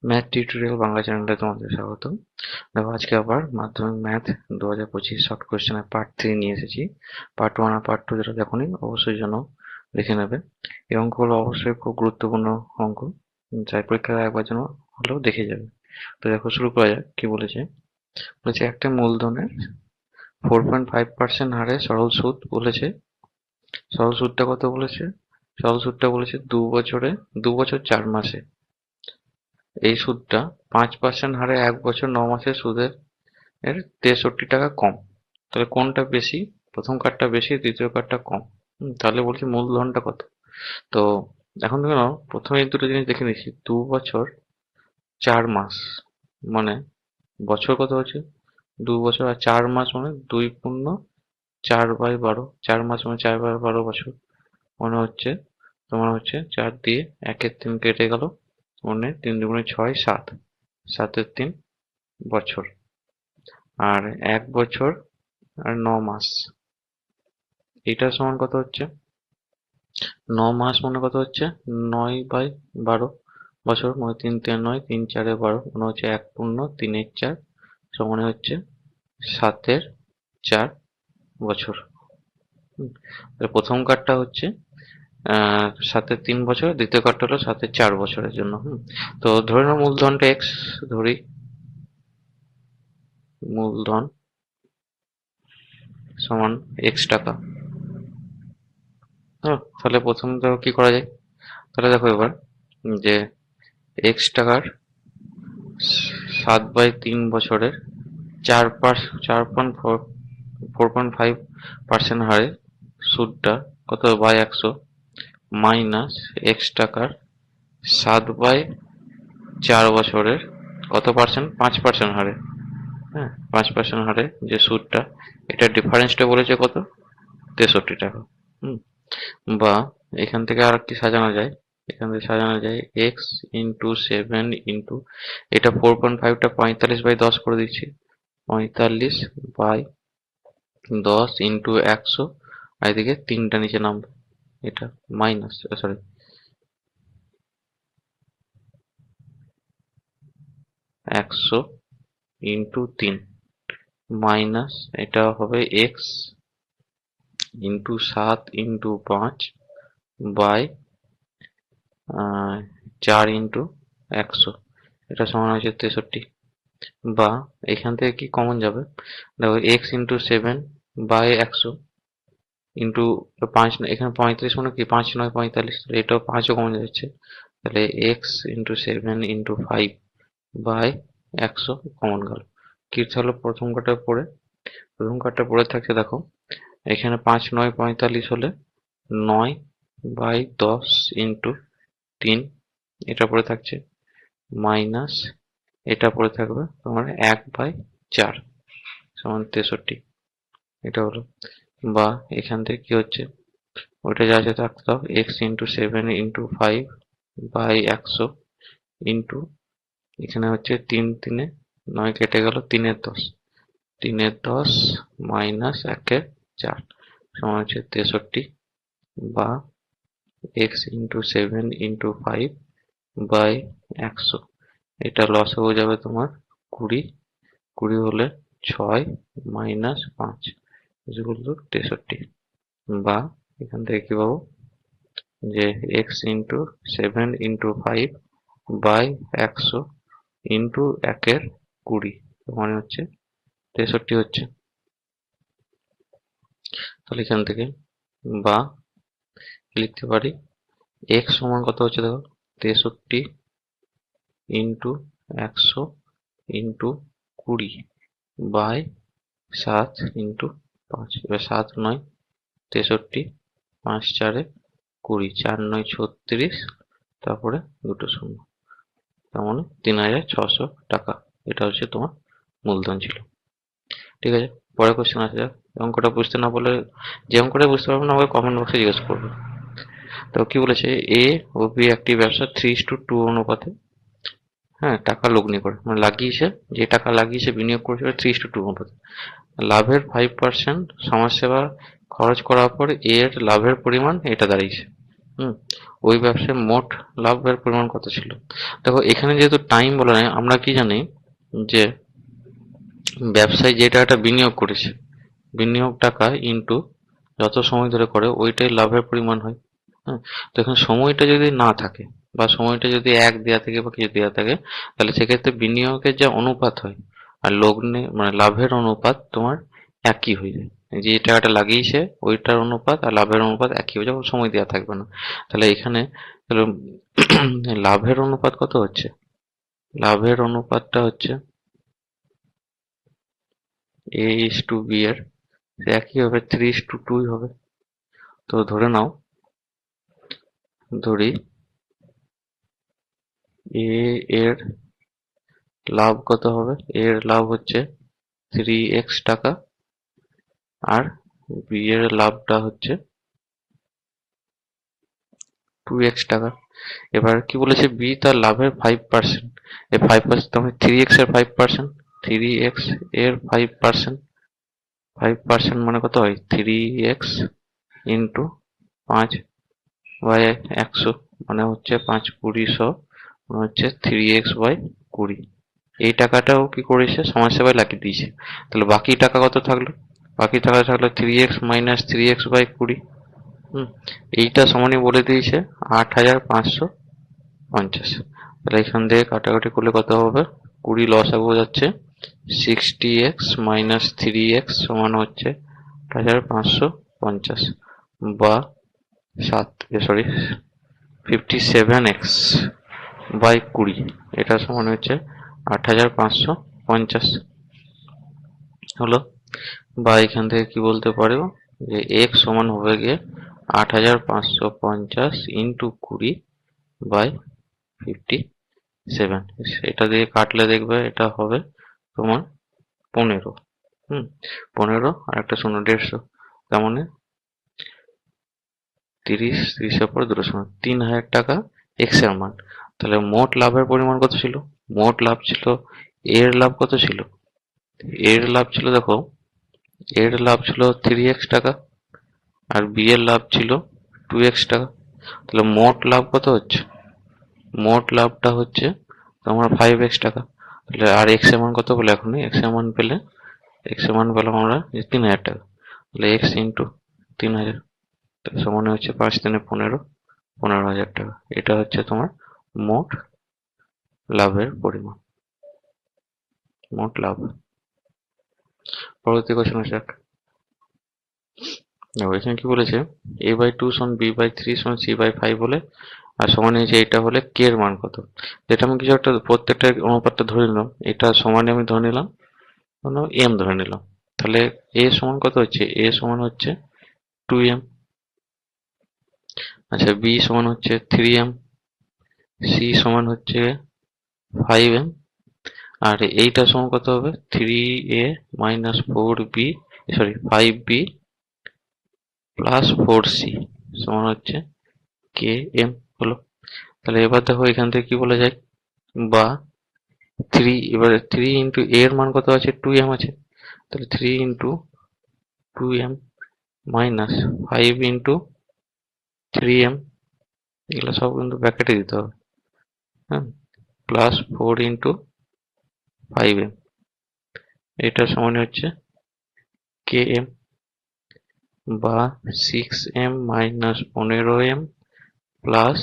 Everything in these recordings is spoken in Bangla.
ম্যাথ টিউটোরিয়াল বাংলা চ্যানেলে তোমাদের স্বাগত। দেখো আজকে আবার মাধ্যমিক ম্যাথ 2025 শর্ট কোশ্চেনের পার্ট 3 নিয়ে এসেছি। পার্ট 1 আর পার্ট 2 যেটা দেখোনি অবশ্যই যেন দেখে নেবে। এই অঙ্কগুলো অবশ্যই খুব গুরুত্বপূর্ণ অঙ্ক, যাই পরীক্ষায় একবার যেন হলেও দেখে যাবে। তো দেখো শুরু করা যাক। কি বলেছে? বলেছে একটা মূলধনের 4.5% হারে সরল সুদ বলেছে। সরল সুদটা কত বলেছে? সরল সুদটা বলেছে 2 বছর 4 মাসে। এই সুদটা 5% হারে 1 বছর 9 মাসের সুদের 63 টাকা কম। তাহলে কোনটা বেশি? প্রথম কার্ডটা বেশি, দ্বিতীয় কার্ডটা কম। তাহলে বলছি মূলধনটা কত? তো এখন দেখো নাও, প্রথমে এই দুটো জিনিস দেখে নিচ্ছি। 2 বছর 4 মাস মানে বছর কত হচ্ছে? 2 বছর আর 4 মাস মানে 2 × 4/12। 4 মাস মানে 4/12 বছর। মনে হচ্ছে তোমার হচ্ছে 4 দিয়ে 1-এর 3 কেটে গেল, মানে 3 দুগুণে 6, 7, 7-এর 3 বছর। আর 1 বছর আর 9 মাস, এটার সমান কত হচ্ছে? 9 মাস মানে কত হচ্ছে? 9/12 বছর, মানে 3 × 9, 3 × 4 = 12, মানে হচ্ছে 1×3=4 সমান হচ্ছে 7/4 বছর। তাহলে প্রথম কার্ডটা হচ্ছে 7-এর 3 বছর, দ্বিতীয় কার্ডটা হলো 7-এর 4 বছরের জন্য। তো ধরে নাও মূলধনটা এক্স ধরি। মূলধন সমান এক্স টাকা। তাহলে প্রথম দেখো কি করা যায়। তাহলে দেখো এবার যে এক্স টাকার 7/3 বছরের 4.5% হারে সুদটা কত? বাই 100 মাইনাস এক্স টাকার 7/4 বছরের কত পার্সেন্ট? 5% হারে। 5% হারে যে সুদটা, এটা ডিফারেন্সটা বলেছে কত? 63 টাকা। হুম বা এখান থেকে আর কি সাজানো যায়? এখান থেকে সাজানো যায় এক্স ইন্টু 7 ইন্টু, এটা 4.5টা 45/10 করে দিচ্ছি। 45/10 ইন্টু 100, আর এদিকে 3টা নিচে নামবে। এটা মাইনাস, সরি, 100 ইন্টু 3 মাইনাস, এটা হবে x into 7 into 5 by 4 into 100, এটা সমান হচ্ছে 63। বা এখান থেকে কি কমন যাবে? দেখো এক্স ইন্টু 7/100 ইন্টু 5, এখানে 35 মানে কি 5×9 = 45, এটাও 5ও কমন যাচ্ছে। তাহলে এক্স ইন্টু 7 ইন্টু 5/100 কমন গেল। কি তাহলে প্রথম কার্ডটা পড়ে, প্রথম কার্ডটা পড়ে থাকছে দেখো, এখানে 5×9 = 45 হলে 9/10 ইন্টু 3, এটা পড়ে থাকছে, মাইনাস এটা পড়ে থাকবে তোমার 1/4 সমান 63। এটা হলো। বা এখান থেকে কি হচ্ছে, ওইটা যা আছে থাকতে দাও, এক্স ইন্টু 7 ইন্টু 5/100 ইন্টু, এখানে হচ্ছে 3×3=9 কেটে গেল, 3-এর 10, 3-এর 10 মাইনাস 1/4 সমান হচ্ছে 63। বা এক্স ইন্টু 7 ইন্টু 5/100, এটা লস হয়ে যাবে তোমার 20, 20 হলে 6 মাইনাস 5 63। বা এখান থেকে কি পাবো যে এক্স ইন্টু 7 ইন্টু 5/100 ইন্টু 1/20 মানে হচ্ছে 63 হচ্ছে। তাহলে এখান থেকে বা লিখতে পারি এক্স সমান কত হচ্ছে দেখো, 63 ইন্টু 100 ইন্টু 20 বাই 7 ইন্টু 5। এবার 7×9 = 63, 5×4 = 20, 4×9 = 36, তারপরে দুটো শূন্য, তার মানে 3600 টাকা। এটা হচ্ছে তোমার মূলধন ছিল। ঠিক আছে, পরের কোশ্চেন আসা যাক। অঙ্কটা বুঝতে না পারলে, যে অঙ্কটা বুঝতে পারবে না আমাকে কমেন্ট বক্সে জিজ্ঞেস করবে। তো কি বলেছে, এ ও বি একটি ব্যবসা 3:2 অনুপাতে টাকা লগ্নি করে, মানে লাগিয়েছে, যে টাকা লাগিয়েছে বিনিয়োগ করেছে 3:2 অনুপাতে। লাভের 5% সমাজসেবা খরচ করার পর এর লাভের পরিমাণ এটা দাঁড়িয়েছে। হুম, ওই ব্যবসায় মোট লাভের পরিমাণ কত ছিল? দেখো এখানে যেহেতু টাইম বলা নেই, আমরা কি জানি যে ব্যবসায় যে টাকাটা বিনিয়োগ করেছে, বিনিয়োগ টাকা ইনটু যত সময় ধরে করে ওইটাই লাভের পরিমাণ হয়। হ্যাঁ, তো এখানে সময়টা যদি না থাকে বা সময়টা যদি এক দেয়া থাকে বা কিছু দেয়া থাকে, তাহলে সেক্ষেত্রে বিনিয়োগের যে অনুপাত হয় আর লগ্নে মানে লাভের অনুপাত তোমার একই হয়ে যায়। যে টাকাটা লাগিয়েছে ওইটার অনুপাত আর লাভের অনুপাত একই হয়ে যায়, যখন সময় দেওয়া থাকবে না। তাহলে এখানে তাহলে লাভের অনুপাত কত হচ্ছে? লাভের অনুপাতটা হচ্ছে এ ইস টু বি এর একই হবে, 3:2 হবে। তো ধরে নাও, ধরি এ এর লাভ কত হবে? এর লাভ হচ্ছে 3x টাকা আর বি এর লাভটা হচ্ছে 2x টাকা। এবার কি বলেছে, বি তার লাভের 5%, এই 5% মানে 3x এর 5%, 3x এর 5%, 5% মানে কত হয়? 3x ইন্টু 5/100 মানে হচ্ছে 5×20 মানে হচ্ছে 3x/20। এই টাকাটাও কি করেছে, সমাজসেবায় লাগিয়ে দিয়েছে। তাহলে বাকি টাকা কত থাকলো? বাকি টাকা থাকলো 3x মাইনাস 3x/20। হুম, এইটা সমানই বলে দিয়েছে 8,550। তাহলে এখান থেকে কাটাকাটি করলে কত হবে? 20 লসাগু যাচ্ছে, 60x মাইনাস 3x সমান হচ্ছে 8,550 বা 57x বাই 20, এটা সমান হচ্ছে 8,550 হলো। বা এখান থেকে কি বলতে পারো যে x সমান হবে গিয়ে 8,550 ইন্টু 20 বাই 57। এটা দিয়ে কাটলে দেখবে এটা হবে তোমার 15। হুম, 15 আর একটা শূন্য 150, তার মানে 30 পরে দুটো শূন্য, 3,000 টাকা এক্স এর মান। তাহলে মোট লাভের পরিমাণ কত ছিল? মোট লাভ ছিল, এর লাভ কত ছিল? এর লাভ ছিল, দেখো এর লাভ ছিল 3x টাকা আর বি এর লাভ ছিল 2x টাকা। তাহলে মোট লাভ কত হচ্ছে? মোট লাভটা হচ্ছে তোমার 5x টাকা। তাহলে আর এক্স এর মান কত পেলে? এখন এক্স এর মান পেলে, এক্স এর মান পেলাম আমরা 3,000 টাকা। তাহলে এক্স ইন্টু 3,000 সমান হচ্ছে 5×3=15, 15,000 টাকা। এটা হচ্ছে তোমার মোট লাভের পরিমাণ, মোট লাভ। পরবর্তী কোশ্চেন আসে। দেখো এখানে কি বলেছে, a/2 সমান b/3 সমান c/5 হলে আর সমান হয়েছে এটা হলে কে এর মান কত? যেটা আমি কিছু একটা প্রত্যেকটা অনুপাতটা ধরে নিলাম, এটা সমানে আমি ধরে নিলাম কোনো এম ধরে নিলাম। তাহলে এ সমান কত হচ্ছে? এ সমান হচ্ছে 2m, আচ্ছা বি সমান হচ্ছে 3m, সি সমান হচ্ছে 5m, আর এইটা সমান কত হবে? 3a minus 4b, sorry 5b plus 4c সমান হচ্ছে km হলো। তাহলে এবার দেখো এখান থেকে কি বলা যায়, বা 3, এবারে 3 ইন্টু এর মান কত আছে? 2m আছে। তাহলে 3 into 2m minus 5 into 3m, এগুলো সব কিন্তু ব্র্যাকেটে দিতে হবে। হ্যাঁ, প্লাস 4 ইন্টু 5m, এটা সমান হচ্ছে km, বা 6m minus 15m plus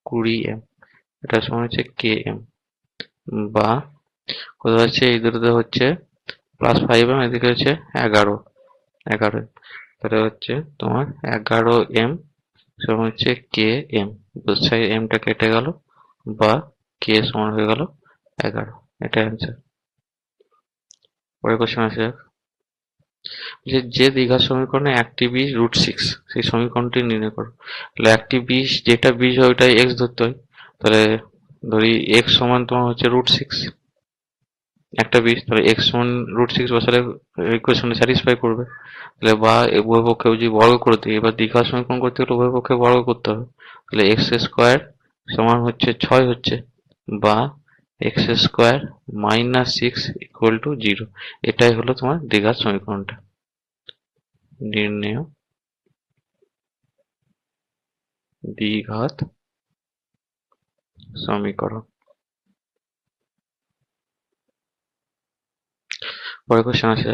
20m, এটা সমান হচ্ছে km, বা কত হচ্ছে? এই দুটোতে হচ্ছে প্লাস 5m, এদিকে হচ্ছে 11, তাহলে হচ্ছে তোমার 11m সমান হচ্ছে km। বুঝছে, এমটা কেটে গেল বা কে সমান হয়ে গেল 11, এটা অ্যান্সার। পরের কোশ্চেন আসে যাক, যে যে দ্বিঘাত সমীকরণে একটি বীজ √6, সেই সমীকরণটি নির্ণয় করো। তাহলে একটি বীজ, যেটা বীজ হয় ওটাই এক্স ধরতে হয়। তাহলে ধরি এক্স সমান তোমার হচ্ছে √6, একটা বীজ, তাহলে এক্স সমান √6 বসালে ইকুয়েশনটা স্যাটিসফাই করবে। তাহলে বা উভয় পক্ষে যদি বর্গ করে দিই, এবার দ্বিঘাত সমীকরণ করতে গেলে উভয় পক্ষে বর্গ করতে হবে। তাহলে এক্স স্কোয়ার সমান হচ্ছে 6 হচ্ছে, বা x square minus 6 equal to 0। এটাই হলো তোমার দ্বিঘাত সমীকরণটা। নির্ণেয় দ্বিঘাত সমীকরণ। পরের কোশ্চেন আছে,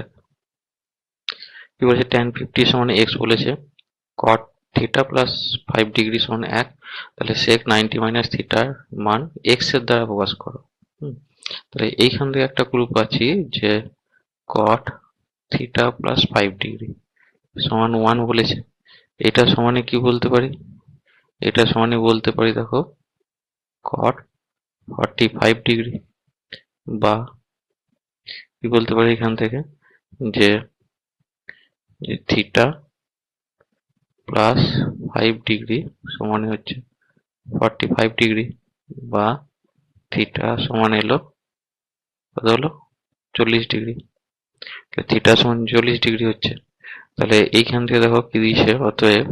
কি বলেছে, tan 50 সমান x বলেছে, cot থিটা প্লাস 5 ডিগ্রি সমান 1, তাহলে sec 90 মাইনাস থিটার মান x এর দ্বারা প্রকাশ করো। তাহলে এইখান থেকে একটা ক্লু পাচ্ছি যে cot থিটা প্লাস 5 ডিগ্রি সমান 1 বলেছে। এটা সমানে কি বলতে পারি, এটা সমানে বলতে পারি দেখো cot 45 ডিগ্রি, বা কি বলতে পারি এখান থেকে যে থিটা প্লাস 5 ডিগ্রি সমানে হচ্ছে 45 ডিগ্রি, বা থিটা সমান এলো কত হলো 40 ডিগ্রি। থিটা সমান 40 ডিগ্রি হচ্ছে। তাহলে এইখান থেকে দেখো কি দিয়েছে, অতএব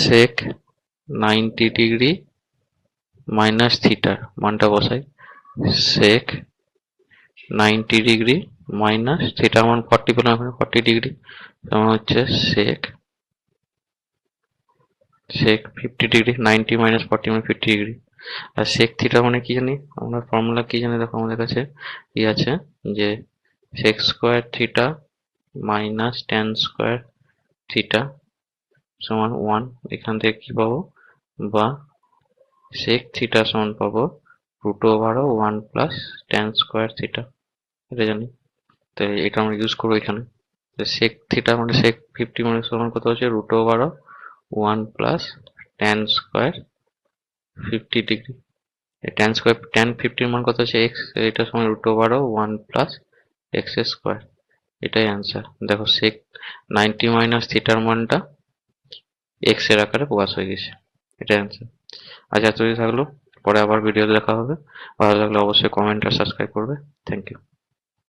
sec 90 ডিগ্রি মাইনাস থিটার মানটা বসাই, sec 90 ডিগ্রি মাইনাস থিটা মান 40 পেলাম, এখানে 40 ডিগ্রি সমান হচ্ছে sec 50 ডিগ্রি, 90 মাইনাস 40 মানে 50 ডিগ্রি। আর sec থিটা মানে কি জানি আমরা, ফর্মুলা কি জানি দেখো আমাদের কাছে কি আছে, যে sec square theta minus tan square theta সমান 1। এখান থেকে কি পাবো, বা sec থিটা সমান পাবো √1 প্লাস tan স্কোয়ার থিটা, এটা জানি। তো এটা আমরা ইউজ করবো এখানে। sec থিটা মানে sec 50 মানে সমান কত হচ্ছে √1 plus tan square 50 degree. tan square tan 50 মান কত হচ্ছে x, এটা সমান √1 প্লাস x স্কোয়ার, এটাই অ্যান্সার। দেখো sec 90 মাইনাস থিটার মানটা x এর আকারে প্রকাশ হয়ে গেছে, এটাই অ্যান্সার। আজ এতই থাকলো, পরে আবার ভিডিও দেখা হবে। ভালো লাগলে অবশ্যই কমেন্ট আর সাবস্ক্রাইব করবে। Thank you.